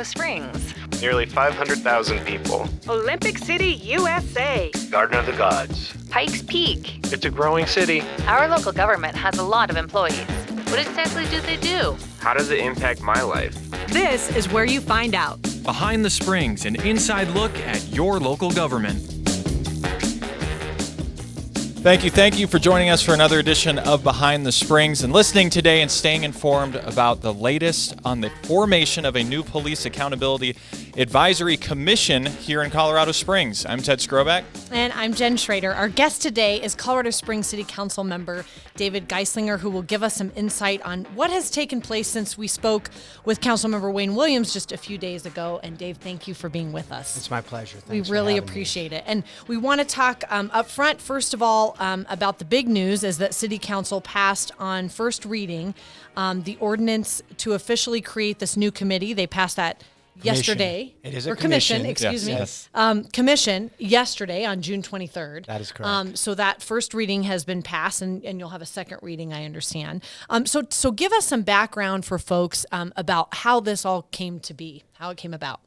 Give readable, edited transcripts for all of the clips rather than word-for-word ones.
Springs. Nearly 500,000 people. Olympic City, USA. Garden of the Gods. Pikes Peak. It's a growing city. Our local government has a lot of employees. What exactly do they do? How does it impact my life? This is where you find out. Behind the Springs, an inside look at your local government. Thank you for joining us for another edition of Behind the Springs and listening today and staying informed about the latest on the formation of a new Police Accountability Advisory Commission here in Colorado Springs. I'm Ted Skroback. And I'm Jen Schrader. Our guest today is Colorado Springs City Council member David Geislinger, who will give us some insight on what has taken place since we spoke with Councilmember Wayne Williams just a few days ago. And Dave, thank you for being with us. It's my pleasure. Thanks. We really appreciate it. And we want to talk up front, first of all, about the big news is that City Council passed on first reading the ordinance to officially create this new committee. They passed that yesterday. It is a commission. Excuse me. Yes. Commission yesterday on June 23rd. That is correct. So that first reading has been passed, and you'll have a second reading, I understand. So give us some background for folks about how this all came to be, how it came about.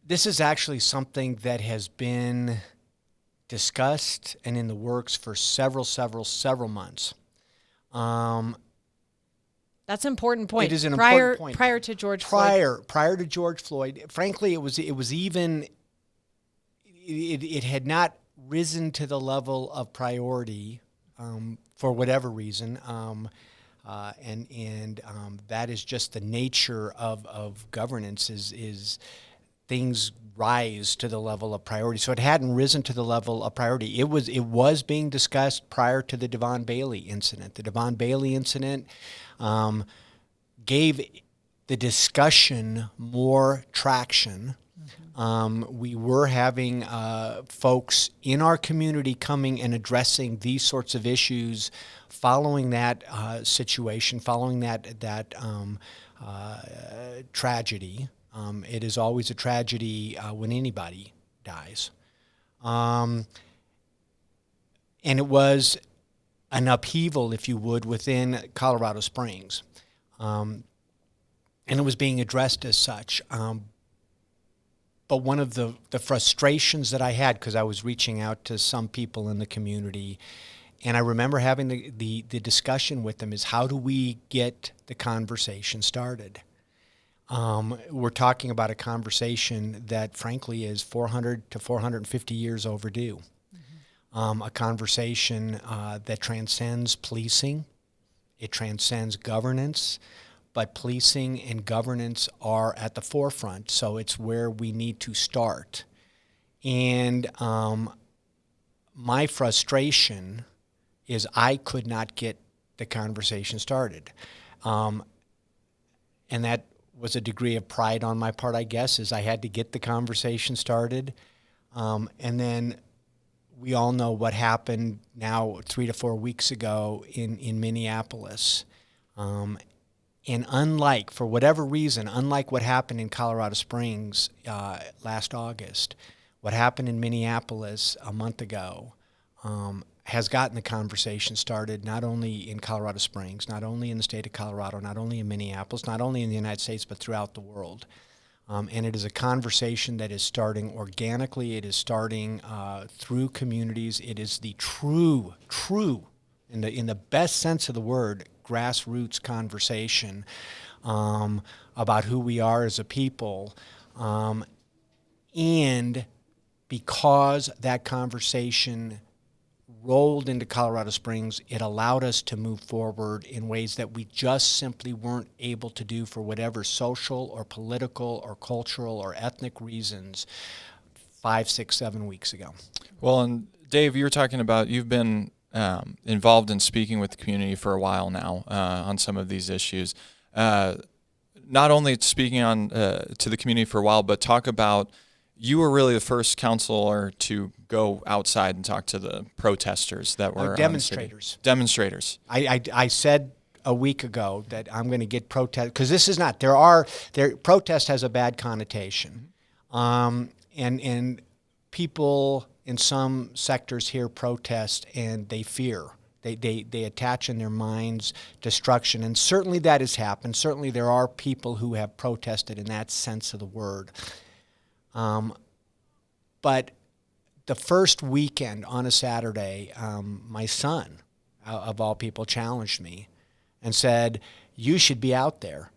This is actually something that has been discussed and in the works for several months. That's an important point. It is an important point. Prior to George Floyd. Prior to George Floyd, frankly, it had not risen to the level of priority for whatever reason, and that is just the nature of governance. Is things rise to the level of priority. So it hadn't risen to the level of priority. It was being discussed prior to the Devon Bailey incident. The Devon Bailey incident gave the discussion more traction. We were having folks in our community coming and addressing these sorts of issues following that situation, following that tragedy. It is always a tragedy when anybody dies. And it was an upheaval, if you would, within Colorado Springs. And it was being addressed as such. But one of the frustrations that I had, because I was reaching out to some people in the community, and I remember having the discussion with them, is how do we get the conversation started? We're talking about a conversation that, frankly, is 400 to 450 years overdue. A conversation that transcends policing. It transcends governance, but policing and governance are at the forefront, so it's where we need to start. And my frustration is I could not get the conversation started. And that was a degree of pride on my part, I guess, is I had to get the conversation started. And then we all know what happened now 3 to 4 weeks ago in Minneapolis. And for whatever reason, unlike what happened in Colorado Springs last August, what happened in Minneapolis a month ago has gotten the conversation started, not only in Colorado Springs, not only in the state of Colorado, not only in Minneapolis, not only in the United States, but throughout the world. And it is a conversation that is starting organically. It is starting through communities. It is the true, in the best sense of the word, grassroots conversation about who we are as a people. And because that conversation rolled into Colorado Springs, it allowed us to move forward in ways that we just simply weren't able to do for whatever social or political or cultural or ethnic reasons 5, 6, 7 weeks ago. Well, and Dave, you were talking about you've been involved in speaking with the community for a while now on some of these issues. Not only speaking on to the community for a while, but talk about you were really the first counselor to go outside and talk to the protesters that were demonstrators. Demonstrators. I said a week ago that I'm going to get protest, because this is not, protest has a bad connotation. And people in some sectors hear protest and they fear They attach in their minds destruction, and certainly that has happened. Certainly there are people who have protested in that sense of the word. But the first weekend on a Saturday, my son, of all people, challenged me and said, "You should be out there."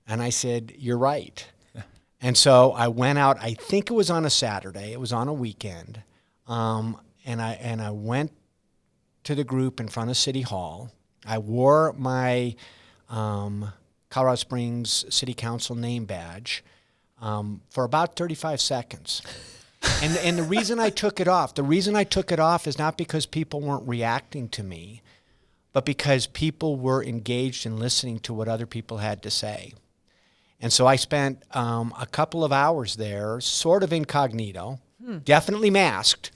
And I said, "You're right." And so I went out. I think it was on a Saturday. It was on a weekend. And I went to the group in front of City Hall. I wore my Colorado Springs City Council name badge for about 35 seconds. And the reason I took it off, is not because people weren't reacting to me, but because people were engaged in listening to what other people had to say. And so I spent a couple of hours there, sort of incognito, definitely masked.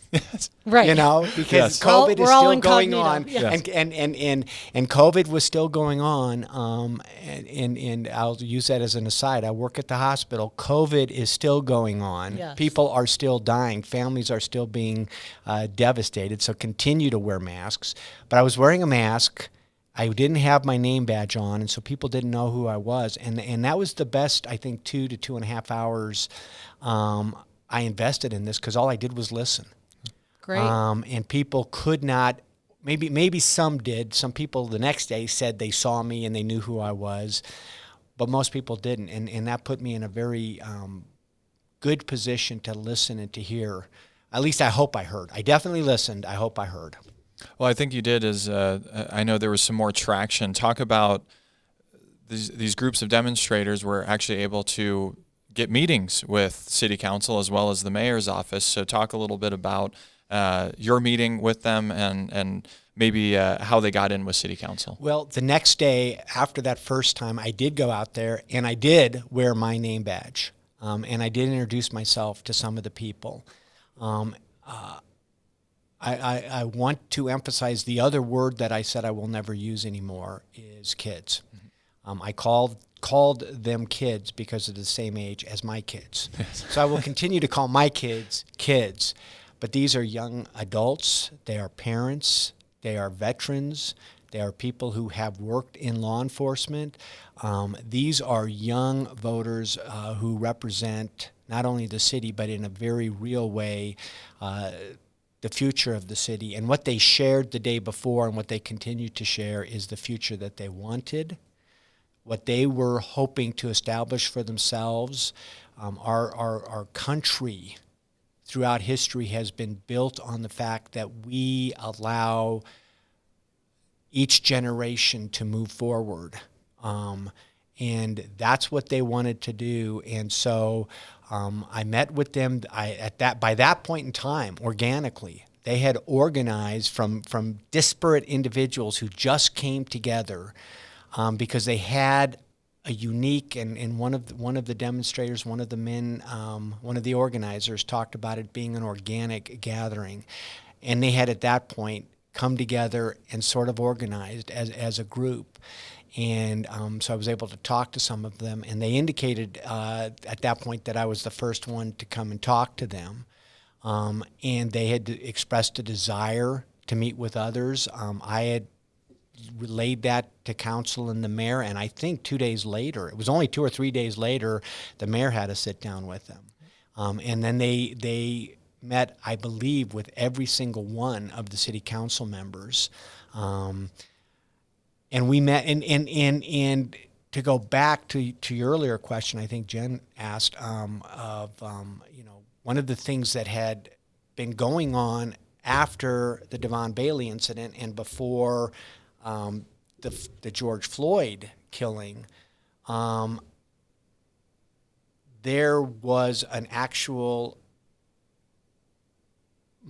Right. You know, because Yes. COVID We're is all still going incognito. on, Yes. and COVID was still going on. And I'll use that as an aside. I work at the hospital. COVID is still going on. Yes. People are still dying. Families are still being devastated. So continue to wear masks. But I was wearing a mask. I didn't have my name badge on, and so people didn't know who I was. And that was the best, I think, 2 to 2.5 hours I invested in this, because all I did was listen. Great. And people could not, maybe some did. Some people the next day said they saw me and they knew who I was, but most people didn't. And that put me in a very good position to listen and to hear. At least I hope I heard. I definitely listened. I hope I heard. Well, I think you did. I know there was some more traction. Talk about these groups of demonstrators were actually able to get meetings with City Council as well as the mayor's office. So talk a little bit about your meeting with them and maybe how they got in with City Council. Well, the next day after that first time, I did go out there and I did wear my name badge. And I did introduce myself to some of the people. I want to emphasize the other word that I said I will never use anymore is kids. I called them kids because of the same age as my kids. So I will continue to call my kids kids. But these are young adults. They are parents. They are veterans. They are people who have worked in law enforcement. These are young voters who represent not only the city, but in a very real way, the future of the city. And what they shared the day before and what they continue to share is the future that they wanted, what they were hoping to establish for themselves. Our country throughout history has been built on the fact that we allow each generation to move forward. And that's what they wanted to do. And so I met with them by that point in time, organically. They had organized from disparate individuals who just came together because they had a unique, and one of the demonstrators, one of the men, one of the organizers talked about it being an organic gathering. And they had at that point come together and sort of organized as a group. And so I was able to talk to some of them, and they indicated at that point that I was the first one to come and talk to them. And they had expressed a desire to meet with others. I had relayed that to council and the mayor, and I think 2 days later, it was only 2 or 3 days later, the mayor had to sit down with them. And then they met, I believe, with every single one of the city council members. And we met, and to go back to your earlier question, I think Jen asked, one of the things that had been going on after the Devon Bailey incident and before the George Floyd killing, there was an actual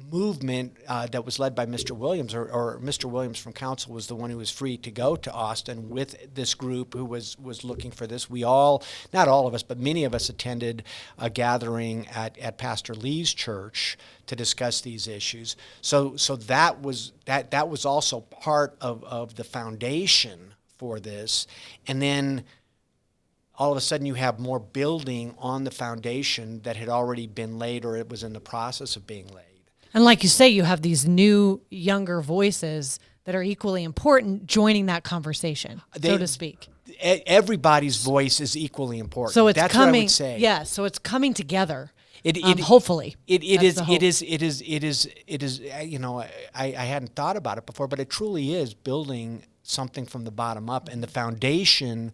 movement that was led by Mr. Williams, or Mr. Williams from council was the one who was free to go to Austin with this group who was looking for this. We all, not all of us, but many of us attended a gathering at Pastor Lee's church to discuss these issues. So that was also part of the foundation for this. And then all of a sudden you have more building on the foundation that had already been laid, or it was in the process of being laid. And like you say, you have these new, younger voices that are equally important joining that conversation, so to speak. Everybody's voice is equally important. So it's That's coming. what I would say. Yeah. So it's coming together. It Hopefully, it That's the hope. is. You know, I hadn't thought about it before, but it truly is building something from the bottom up, and the foundation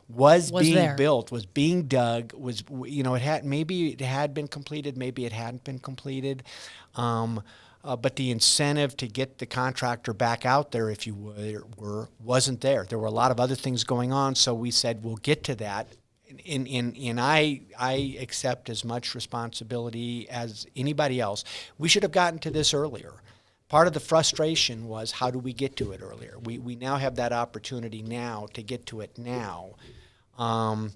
was being there. built, was being dug, was, you know, maybe it had been completed, maybe it hadn't been completed, but the incentive to get the contractor back out there, if you wasn't there. There were a lot of other things going on, so we said we'll get to that. And I accept as much responsibility as anybody else. We should have gotten to this earlier. Part of the frustration was, how do we get to it earlier? We now have that opportunity now to get to it now. And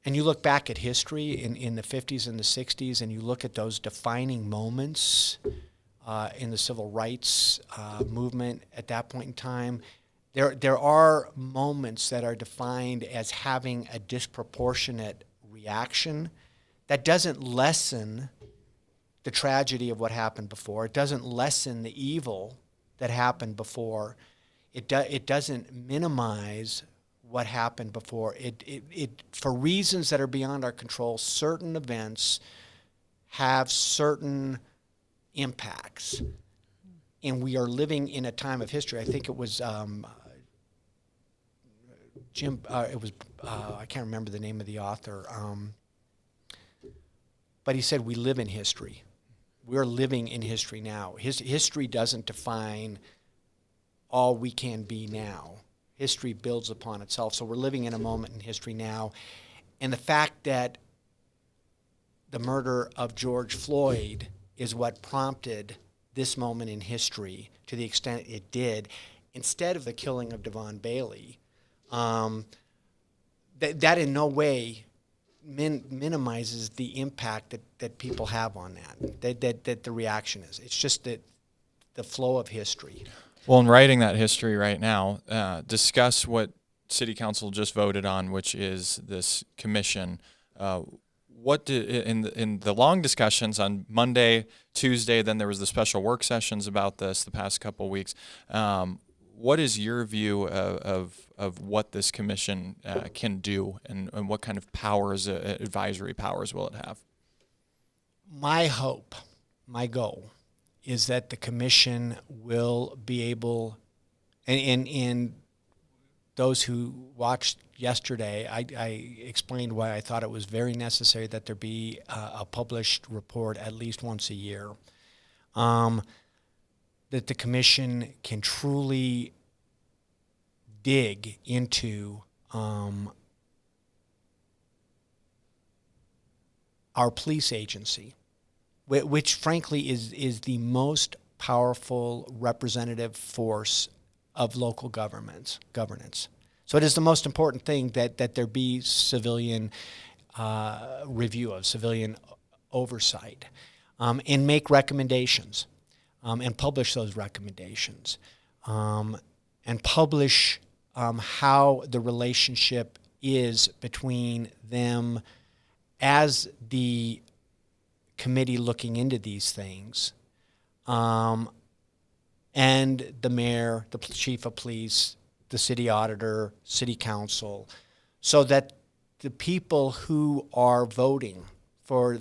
you look back at history in the 50s and the 60s, and you look at those defining moments in the civil rights movement at that point in time. There are moments that are defined as having a disproportionate reaction. That doesn't lessen the tragedy of what happened before. It doesn't lessen the evil that happened before. It doesn't minimize what happened before. It for reasons that are beyond our control, certain events have certain impacts. And we are living in a time of history. I think it was I can't remember the name of the author, but he said we live in history. We're living in history now. History doesn't define all we can be now. History builds upon itself. So we're living in a moment in history now. And the fact that the murder of George Floyd is what prompted this moment in history to the extent it did, instead of the killing of Devon Bailey, that in no way minimizes the impact that people have on that the reaction is. It's just that the flow of history. Well, in writing that history right now, discuss what City Council just voted on, which is this commission. What did in the long discussions on Monday, Tuesday, then there was the special work sessions about this the past couple of weeks. What is your view of what this commission can do, and what kind of powers, advisory powers, will it have? My hope, my goal, is that the commission will be able, and those who watched yesterday, I explained why I thought it was very necessary that there be a published report at least once a year, that the commission can truly dig into our police agency, which frankly is the most powerful representative force of local governance. So it is the most important thing that there be civilian review of, civilian oversight, and make recommendations, and publish those recommendations, and publish how the relationship is between them as the committee looking into these things, and the mayor, the chief of police, the city auditor, city council, so that the people who are voting for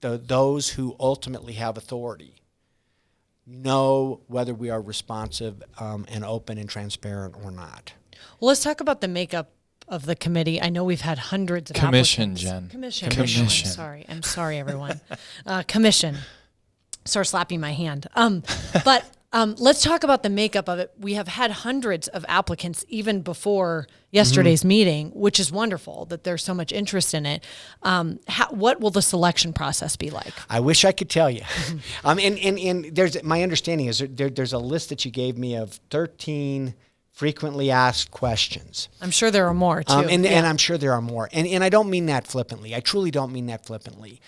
those who ultimately have authority know whether we are responsive and open and transparent or not. Well, let's talk about the makeup of the committee. I know we've had hundreds of Commission, applicants. Jen. Commission. I'm sorry, everyone. Commission. Start slapping my hand. But let's talk about the makeup of it. We have had hundreds of applicants even before yesterday's meeting, which is wonderful that there's so much interest in it. What will the selection process be like? I wish I could tell you. And there's, my understanding is there's a list that you gave me of 13 frequently asked questions. I'm sure there are more too. And I'm sure there are more. And I don't mean that flippantly. I truly don't mean that flippantly.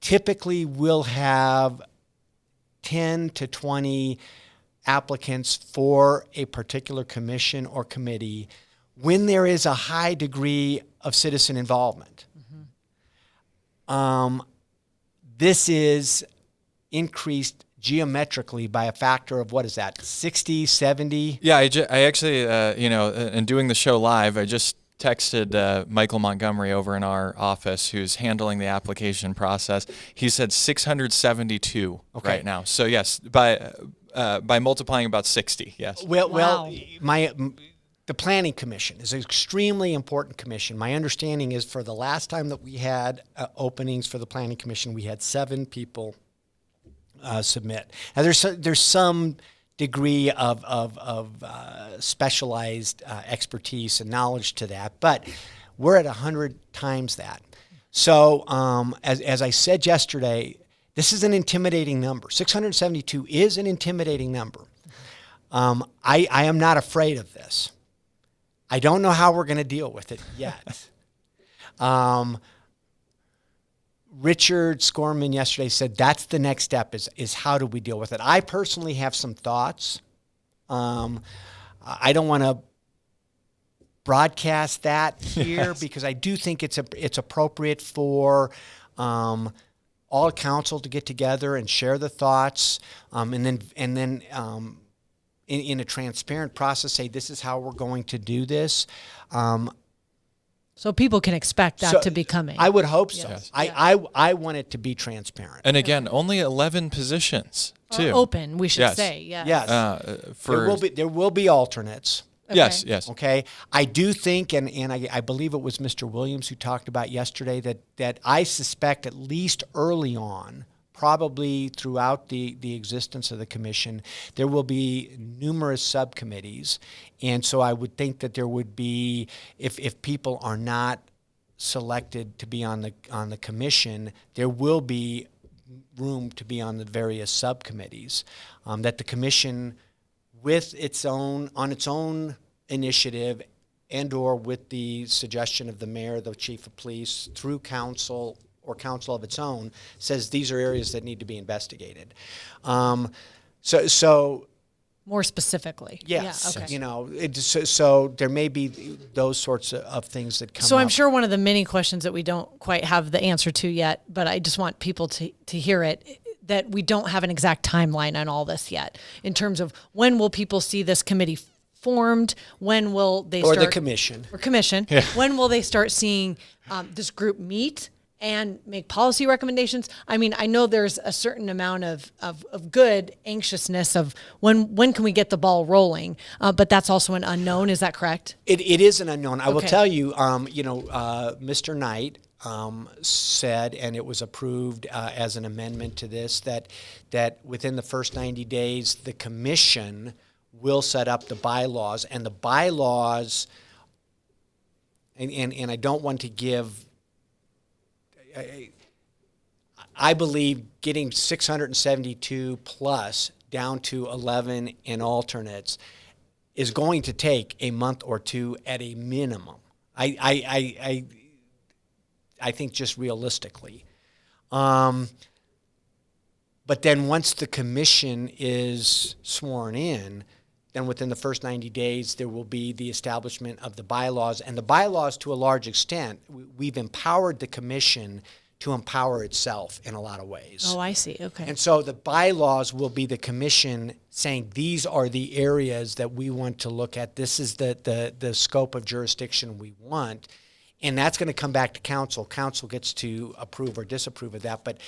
Typically, we'll have 10 to 20 applicants for a particular commission or committee when there is a high degree of citizen involvement. this is increased geometrically by a factor of, what is that, 60, 70? Yeah, I actually, in doing the show live, I just texted Michael Montgomery over in our office, who's handling the application process. He said 672 right now. So yes, by multiplying about 60. Yes. Well, the Planning Commission is an extremely important commission. My understanding is for the last time that we had openings for the Planning Commission, we had 7 people submit. Now there's some degree of specialized expertise and knowledge to that, but we're at 100 times that. So as I said yesterday, this is an intimidating number. 672 is an intimidating number. I am not afraid of this. I don't know how we're going to deal with it yet. Richard Scorman yesterday said that's the next step is how do we deal with it. I personally have some thoughts. I don't want to broadcast that here because I do think it's appropriate for all council to get together and share the thoughts, and then in a transparent process say this is how we're going to do this. So people can expect that to be coming. I would hope so. Yes. I want it to be transparent. And again, only 11 positions too. Open, we should say. Yes. Yes. There will be alternates. Okay. Yes. Okay. I do think, and I believe it was Mr. Williams who talked about yesterday that I suspect at least early on, probably throughout the existence of the commission, there will be numerous subcommittees. And so I would think that there would be, if people are not selected to be on the commission, there will be room to be on the various subcommittees. That the commission, on its own initiative and or with the suggestion of the mayor, the chief of police, through council or council of its own, says these are areas that need to be investigated. So more specifically. yes, Yeah, okay. So there may be those sorts of things that come up. So I'm sure one of the many questions that we don't quite have the answer to yet, but I just want people to hear it, that we don't have an exact timeline on all this yet in terms of when will people see this committee formed, when will they or start... the commission. Or commission. Yeah. When will they start seeing this group meet and make policy recommendations? I mean, I know there's a certain amount of good anxiousness of when can we get the ball rolling, but that's also an unknown. Is that correct? It is an unknown. I will tell you, Mr. Knight said, and it was approved as an amendment to this, that within the first 90 days, the commission will set up the bylaws, and the bylaws, and I don't want to give, I believe getting 672 plus down to 11 in alternates is going to take a month or two at a minimum. I think just realistically. But then once the commission is sworn in, then within the first 90 days, there will be the establishment of the bylaws. And the bylaws, to a large extent, we've empowered the commission to empower itself in a lot of ways. Oh, I see. Okay. And so the bylaws will be the commission saying these are the areas that we want to look at. This is the scope of jurisdiction we want. And that's going to come back to council. Council gets to approve or disapprove of that. But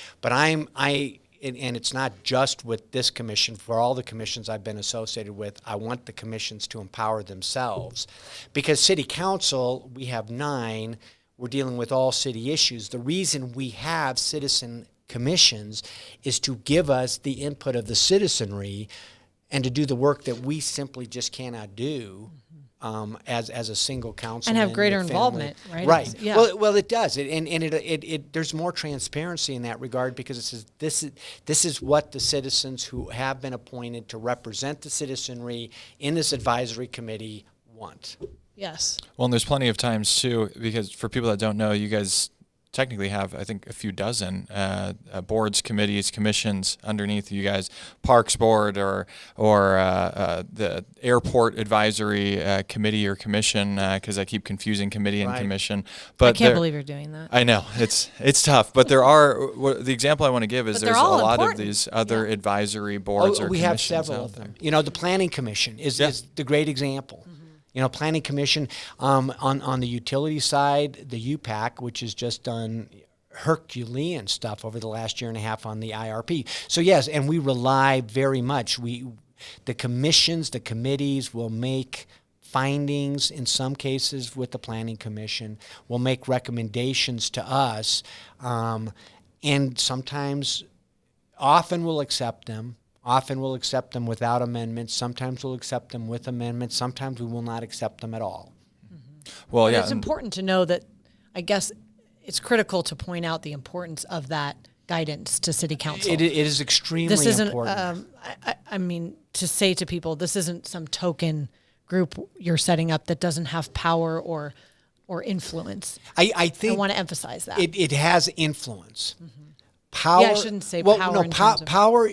and it's not just with this commission. For all the commissions I've been associated with, I want the commissions to empower themselves. Because city council, we have 9. We're dealing with all city issues. The reason we have citizen commissions is to give us the input of the citizenry and to do the work that we simply just cannot do as a single council. And have greater involvement, right? Right. Yeah. Well, it does. It there's more transparency in that regard because it says this is what the citizens who have been appointed to represent the citizenry in this advisory committee want. Yes. Well, and there's plenty of times too, because for people that don't know, you guys technically have, I think, a few dozen boards, committees, commissions underneath you guys, Parks Board or the Airport Advisory Committee or Commission, because I keep confusing committee and commission. But I can't believe you're doing that. I know it's tough, but there are. The example I want to give is But there's they're a all lot important. of these other advisory boards or we commissions have several out of there. them. You know, the Planning Commission is the great example. You know, Planning Commission on the utility side, the UPAC, which has just done Herculean stuff over the last year and a half on the IRP. So yes, and we rely very much. The commissions, the committees will make findings in some cases with the Planning Commission, will make recommendations to us, and sometimes, often we'll accept them. Often we'll accept them without amendments. Sometimes we'll accept them with amendments. Sometimes we will not accept them at all. Well, But yeah, it's important to know that, I guess it's critical to point out the importance of that guidance to City Council. It is extremely This isn't, important. I mean, to say to people, this isn't some token group you're setting up that doesn't have power or influence. I think I want to emphasize that. it has influence. Power. Yeah, I shouldn't say power No, in terms of- power.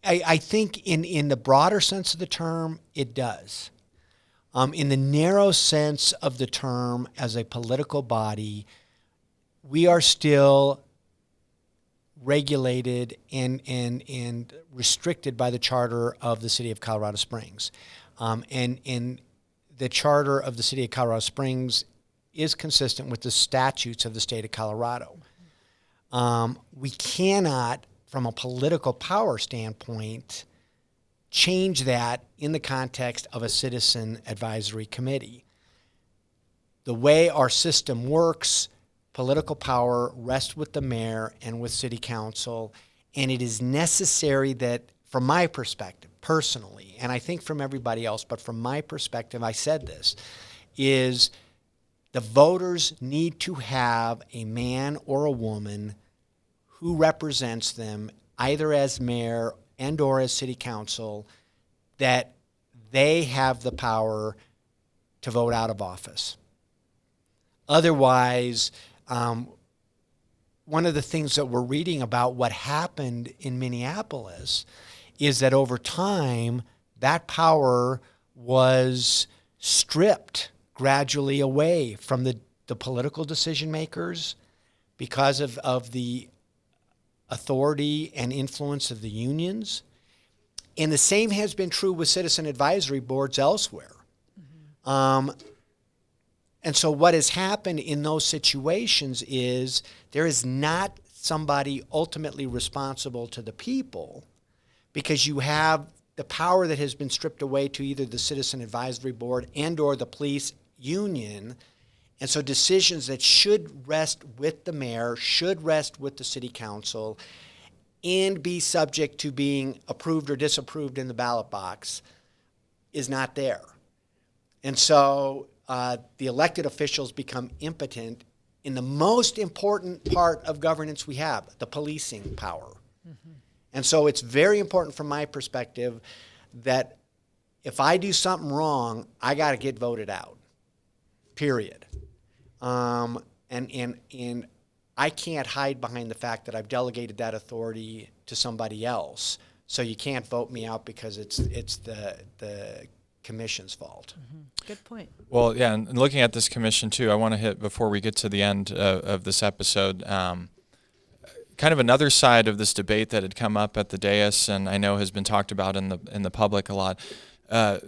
I think in the broader sense of the term, it does. In the narrow sense of the term, as a political body, we are still regulated and restricted by the charter of the City of Colorado Springs. And the charter of the City of Colorado Springs is consistent with the statutes of the state of Colorado. We cannot, from a political power standpoint, change that in the context of a citizen advisory committee. The way our system works, political power rests with the mayor and with city council, and it is necessary that, from my perspective, personally, and I think from everybody else, but from my perspective, I said this, is the voters need to have a man or a woman who represents them either as mayor and or as city council, that they have the power to vote out of office. Otherwise, one of the things that we're reading about what happened in Minneapolis is that over time, that power was stripped gradually away from the political decision makers because of the authority and influence of the unions. And the same has been true with citizen advisory boards elsewhere. And so what has happened in those situations is there is not somebody ultimately responsible to the people, because you have the power that has been stripped away to either the citizen advisory board and or the police union. And so decisions that should rest with the mayor, should rest with the city council, and be subject to being approved or disapproved in the ballot box is not there. And so the elected officials become impotent in the most important part of governance we have, the policing power. And so it's very important from my perspective that if I do something wrong, I got to get voted out, period. And I can't hide behind the fact that I've delegated that authority to somebody else. So you can't vote me out because it's the commission's fault. Good point. Well, yeah, and looking at this commission too, I want to hit, before we get to the end of this episode, kind of another side of this debate that had come up at the dais, and I know has been talked about in the public a lot.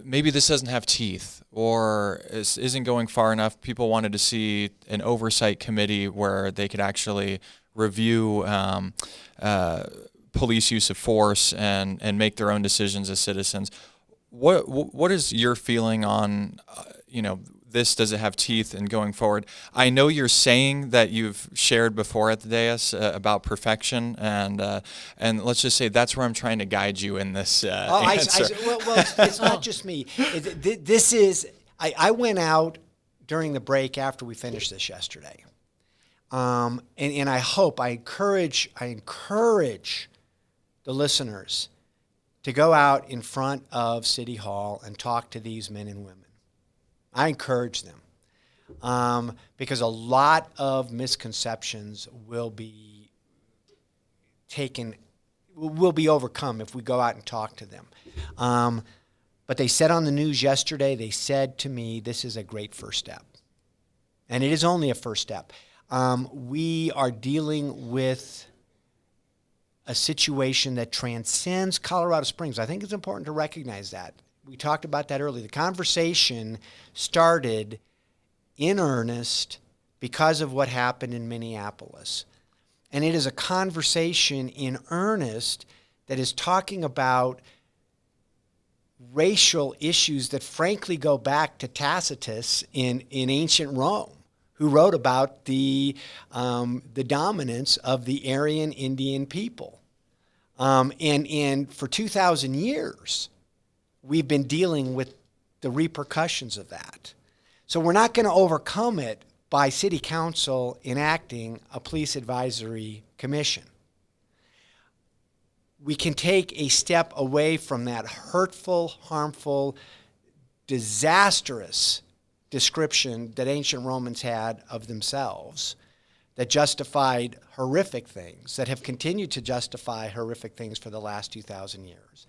Maybe this doesn't have teeth, or isn't going far enough. People wanted to see an oversight committee where they could actually review police use of force and make their own decisions as citizens. What is your feeling on, this? Does it have teeth and going forward? I know you're saying that you've shared before at the dais about perfection, and let's just say that's where I'm trying to guide you in this answer. Well, it's not just me. This is, I went out during the break after we finished this yesterday, and I encourage the listeners to go out in front of City Hall and talk to these men and women. I encourage them. because a lot of misconceptions will be overcome if we go out and talk to them. But they said on the news yesterday, they said to me, this is a great first step. And it is only a first step. We are dealing with a situation that transcends Colorado Springs. I think it's important to recognize that. We talked about that earlier. The conversation started in earnest because of what happened in Minneapolis. And it is a conversation in earnest that is talking about racial issues that frankly go back to Tacitus in ancient Rome, who wrote about the dominance of the Aryan Indian people. And for 2,000 years, we've been dealing with the repercussions of that. So we're not going to overcome it by City Council enacting a police advisory commission. We can take a step away from that hurtful, harmful, disastrous description that ancient Romans had of themselves that justified horrific things, that have continued to justify horrific things for the last 2,000 years.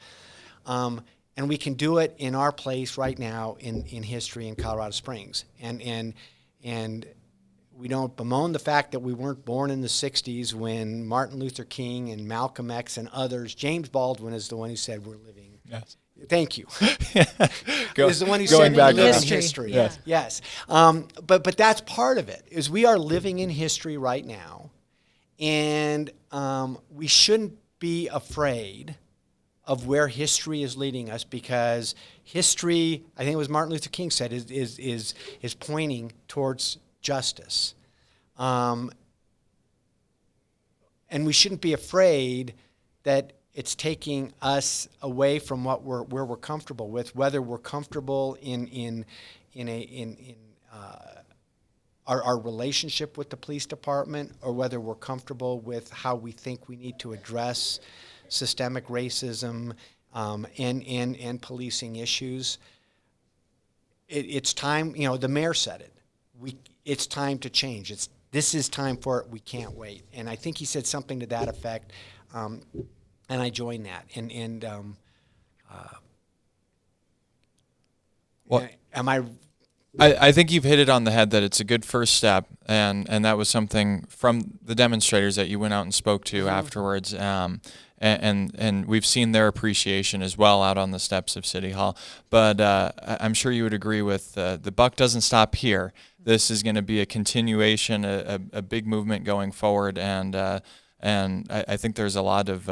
And we can do it in our place right now in history in Colorado Springs. And we don't bemoan the fact that we weren't born in the 60s when Martin Luther King and Malcolm X and others, James Baldwin is the one who said we're living. Yes. Thank you. Is the one who going said back we live in history. history. Yes. Yes. But that's part of it, is we are living in history right now. And we shouldn't be afraid of where history is leading us, because history, I think it was Martin Luther King said, is pointing towards justice. And we shouldn't be afraid that it's taking us away from where we're comfortable with, whether we're comfortable in our relationship with the police department, or whether we're comfortable with how we think we need to address systemic racism and policing issues. It's time. The mayor said it. It's time to change. This is time for it. We can't wait. And I think he said something to that effect. And I join that. Am I? I think you've hit it on the head that it's a good first step, and that was something from the demonstrators that you went out and spoke to afterwards. And we've seen their appreciation as well out on the steps of City Hall. But I'm sure you would agree with the buck doesn't stop here. This is going to be a continuation, a big movement going forward, and I think there's a lot of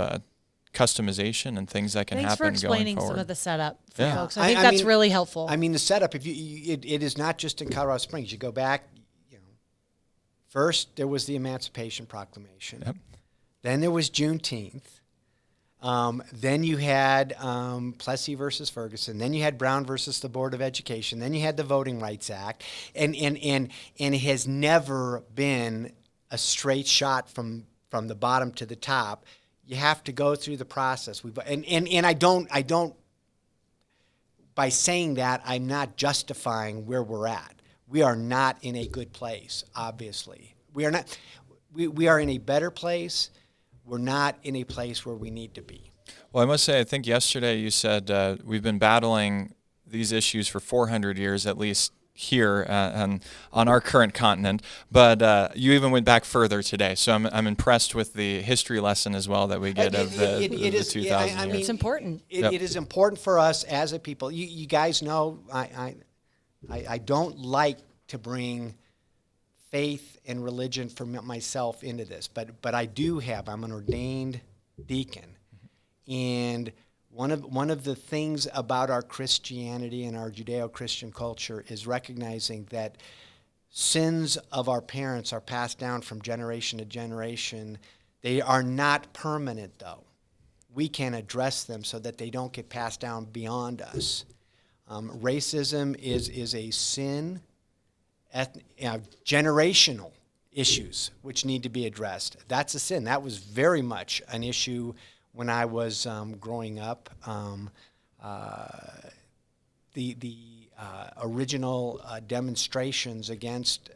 customization and things that can Thanks happen for explaining going forward. some of the setup for Yeah. folks. I think that's really helpful. I mean, the setup, it is not just in Colorado Springs. You go back, first there was the Emancipation Proclamation. Yep. Then there was Juneteenth. Then you had Plessy versus Ferguson. Then you had Brown versus the Board of Education. Then you had the Voting Rights Act. And it has never been a straight shot from the bottom to the top. You have to go through the process. And I don't, by saying that, I'm not justifying where we're at. We are not in a good place, obviously. We are not. We are in a better place. We're not in a place where we need to be. Well, I must say, I think yesterday you said we've been battling these issues for 400 years, at least here and on our current continent. But you even went back further today, so I'm impressed with the history lesson as well that we get of the 2,000 years. It's important. It is important for us as a people. You guys know I don't like to bring faith and religion for myself into this, but I do have. I'm an ordained deacon, and one of the things about our Christianity and our Judeo-Christian culture is recognizing that sins of our parents are passed down from generation to generation. They are not permanent, though. We can address them so that they don't get passed down beyond us. Racism is a sin. Generational issues which need to be addressed. That's a sin. That was very much an issue when I was growing up. original demonstrations against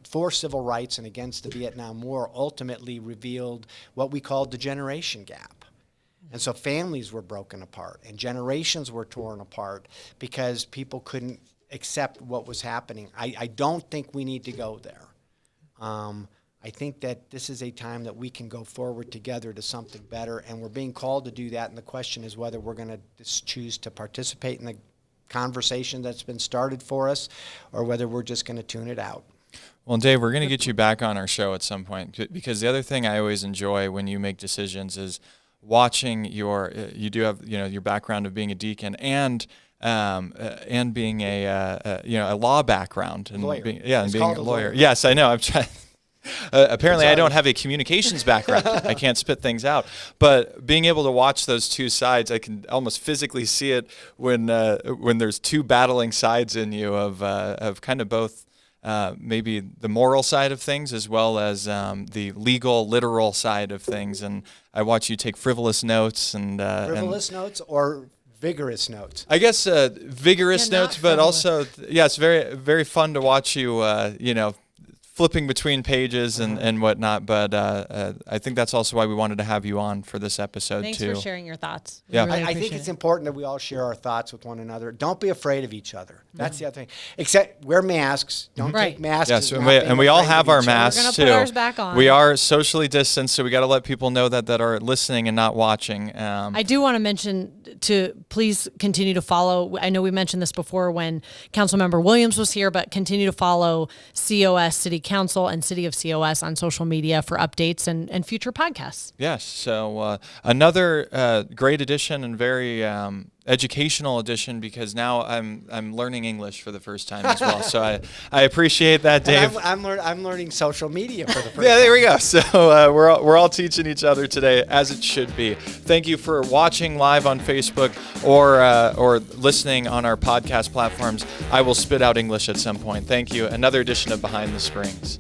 for civil rights and against the Vietnam War ultimately revealed what we called the generation gap. And so families were broken apart and generations were torn apart because people couldn't accept what was happening. I don't think we need to go there. I think that this is a time that we can go forward together to something better, and we're being called to do that, and the question is whether we're going to choose to participate in the conversation that's been started for us or whether we're just going to tune it out. Well, Dave, we're going to get you back on our show at some point, because the other thing I always enjoy when you make decisions is watching you do have, your background of being a deacon and being a law background and lawyer. being It's being called a a lawyer. lawyer. Yes, I know. I'm trying. Apparently, I don't have a communications background. I can't spit things out. But being able to watch those two sides, I can almost physically see it when there's two battling sides in you of kind of both. Maybe the moral side of things as well as the legal, literal side of things. And I watch you take frivolous notes Frivolous notes or vigorous notes? I guess vigorous Yeah, not notes, but frivolous. also, it's very, very fun to watch you, flipping between pages and whatnot. But I think that's also why we wanted to have you on for this episode, Thanks too. for sharing your thoughts. We Yeah. really I think appreciate it's it. important that we all share our thoughts with one another. Don't be afraid of each other. That's the other thing. Except wear masks. Don't Right. take masks. Yes, as and not being we all afraid have of our each other. masks gonna too. put ours back on. We are socially distanced, so we got to let people know that are listening and not watching. I do want to mention to please continue to follow. I know we mentioned this before when Councilmember Williams was here, but continue to follow COS City Council and City of COS on social media for updates and future podcasts. Yes. So another great edition and very educational edition, because now I'm learning English for the first time as well. So I appreciate that, Dave. And I'm learning social media for the first Yeah, time. there we go. So we're all teaching each other today, as it should be. Thank you for watching live on Facebook or listening on our podcast platforms. I will spit out English at some point. Thank you. Another edition of Behind the Springs.